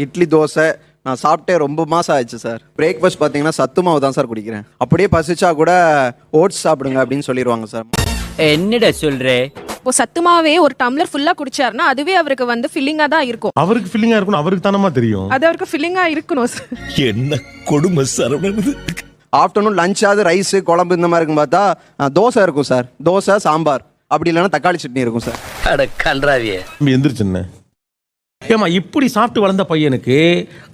இட்லி தோசை நான் சாப்பிட்டே ரொம்ப மாசம் ஆயிடுச்சு சார். பிரேக்ஃபாஸ்ட் பார்த்தீங்கன்னா சத்து மாவு தான் சார் குடிக்கிறேன். அப்படியே பசிச்சா கூட ஓட்ஸ் சாப்பிடுங்க அப்படின்னு சொல்லிடுவாங்க சார். என்னடா சொல்றே? இப்போ சத்துமாவே ஒரு டம்ளர் ஃபுல்லா குடிச்சாருன்னா அதுவே அவருக்கு வந்து ஃபில்லிங்கா தான் இருக்கும். அவருக்கு ஃபில்லிங்கா இருக்கணும், அவருக்கு தானமா தெரியும். அது அவருக்கு ஃபில்லிங்கா இருக்கணும் சார். என்ன கொடுமை சரவணன். ஆஃப்டர்நூன் லஞ்சாவது ரைஸ் குழம்பு இந்த மாதிரி இருக்கும் பார்த்தா தோசை இருக்கும் சார். தோசை சாம்பார் அப்படி இல்லைன்னா தக்காளி சட்னி இருக்கும் சார். அட கன்றாவியே. எந்திரிச்சுன்னு ஏமா இப்படி சாப்பிட்டு வளர்ந்த பையனுக்கு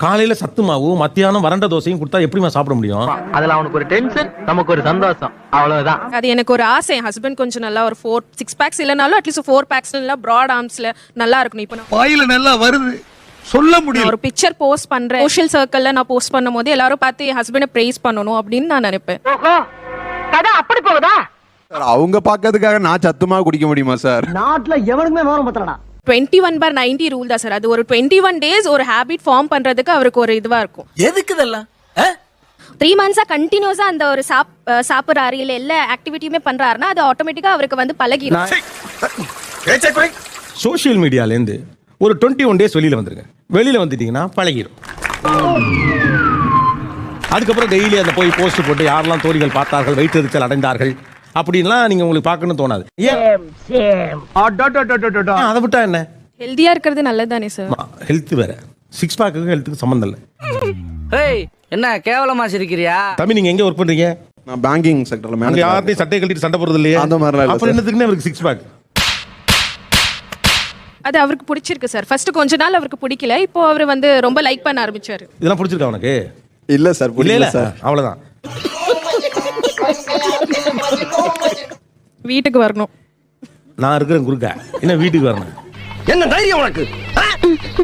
காலையில சத்து மாவு மத்தியானம் வறண்ட தோசையும் கொடுத்தா எப்படிமா சாப்பிட முடியும்? அதுல அவனுக்கு ஒரு டென்ஷன், நமக்கு ஒரு சந்தோஷம், அவ்வளவுதான். அது எனக்கு ஒரு ஆசை. என் ஹஸ்பண்ட் கொஞ்சம் நல்லா ஒரு 4-6 பேக்ஸ் இல்லைனாலும் அட்லீஸ்ட் 4 பேக்ஸ் ப்ராட் ஆர்ம்ஸ்ல நல்லா இருக்கணும். இப்போ நான் வாயில நல்லா வருது சொல்ல முடியும். ஒரு பிக்சர் போஸ்ட் பண்றேன் சோஷியல் சர்க்கிள்ல, நான் போஸ்ட் பண்ணும் போது எல்லாரும் பார்த்து என் ஹஸ்பண்டை பிரைஸ் பண்ணணும் அப்படின்னு நான் நினைப்பேன். கதை அப்படி போகுதா? சார் அவங்க பார்க்கறதுக்காக நான் சத்துமா குடிக்க முடியுமா சார்? நாட்டுல எவனுக்குமே விவரம் பத்தலடா. 21/90 ரூல் தான் சார். அது ஒரு 21 days ஒரு ஹேபிட் ஃபார்ம் பண்றதுக்கு அவருக்கு ஒரு இதுவா இருக்கும். எதுக்கு இதெல்லாம்? 3 months கண்டினியூஸா அந்த ஒரு சாப்பிட்றாரு இல்லை எல்லா ஆக்டிவிட்டியுமே பண்றாருன்னா அது ஆட்டோமேட்டிக்கா அவருக்கு வந்து பழகிடும். சோஷியல் மீடியாலேருந்து ஒரு 21 days வெளியில வந்துருங்க. வெளியில வந்துட்டீங்கன்னா பழகிடும். அதுக்கப்புறம் டெய்லி அந்த போய் போஸ்ட் போட்டு யாரெல்லாம் தோழிகள் பார்த்தார்கள், வயிற்றெரிச்சல் அடைந்தார்கள் அப்படின்லாம் நீங்க உங்களுக்கு பார்க்கணும்னு தோணாது. அதை விட்டா என்ன? ஹெல்தியா இருக்கிறது நல்லது தானே சார்? ஹெல்த் வேற, 6 பேக்குக்கு ஹெல்த்துக்கு சம்மந்தம் இல்லை. ஏய், என்ன கேவலமா சிரிக்கிறியா? தம்பி நீங்க எங்க ஒர்க் பண்றீங்க? நான் பேங்கிங் செக்டர்ல அங்க மேனேஜர். யார்ட்டையும் சட்டை கட்டிட்டு சண்டை போறது இல்லையா? அந்த மாதிரிலாம் இல்ல அப்புறம் சார். என்னத்துக்குன்னு அவருக்கு 6 பேக்? அது அவருக்கு பிடிச்சிருக்கு சார். ஃபர்ஸ்ட் கொஞ்ச நாள் அவருக்கு பிடிக்கல, இப்போ அவர் வந்து ரொம்ப லைக் பண்ண ஆரம்பிச்சாரு. இதெல்லாம் பிடிச்சிருக்கா உனக்கு? இல்ல சார், இல்ல புரியல இல்ல சார். அவ்வளவுதான். வீட்டுக்கு வரணும். நான் இருக்கிறேன் குறுக்க, என்ன வீட்டுக்கு வரணும்? என்ன தைரியம் உனக்கு?